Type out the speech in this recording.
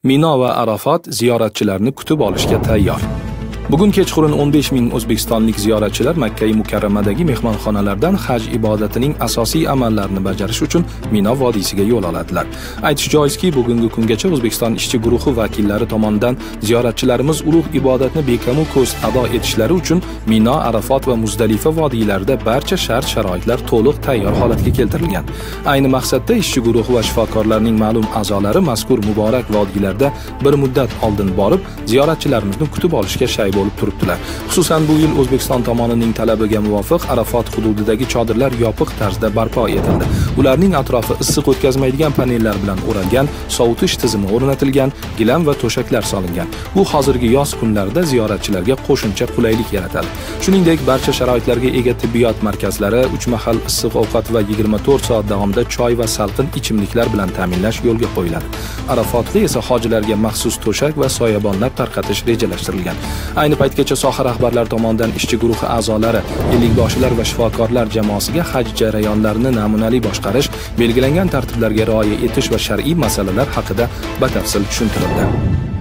Mino va Arafat ziyoratchilarni kutib olishga tayyor. Bugun kechqurun 15 ming o'zbekistonlik ziyoratchilar Makka Mukarramadagi mehmonxonalardan haj ibodatining asosiy amallarini bajarish uchun Mino vodiysiga yo'l oladilar. Aytish joizki, bugungi kungacha O'zbekiston ishchi guruhi vakillari tomonidan ziyoratchilarimiz ulug' ibodatni bekamu ko'z ado etishlari uchun Mino, Arafot va Muzdalifa vodiylarida barcha shart-sharoitlar to'liq tayyor holatga keltirilgan. Ayni maqsadda ishchi guruhi va shifokorlarning ma'lum a'zolari mazkur muborak vodiylarda bir muddat oldin borib, ziyoratchilarimizni kutib olishga shay bo'lib turibdilar. Xususan bu yil O'zbekiston tomonining talabiga muvofiq Arafot hududidagi chodirlar yopiq tarzda barpo etildi. Ularning atrofi issiq o'tkazmaydigan panellar bilan o'ralgan, sovutish tizimi o'rnatilgan, gilam va to'shaklar solingan. Bu hozirgi yoz kunlarida ziyoratchilarga qo'shimcha qulaylik yaratadi. Shuningdek, barcha sharoitlarga ega tibbiyot markazlari 3 mahal issiq ovqat va 24 soat davomida choy va salqin ichimliklar bilan ta'minlash yo'lga qo'yiladi. Arafotda esa hojilarga maxsus to'shak va soyabonlar tarqatish rejalashtirilgan. Ayni paytgacha soha rahbarlari tomonidan ishchi guruhi a'zolari, ellikboshilar va shifokorlar jamoasiga haj jarayonlarini namunali boshqarish, belgilangan tartiblarga rioya etish va shar'iy masalalar haqida batafsil tushuntirildi.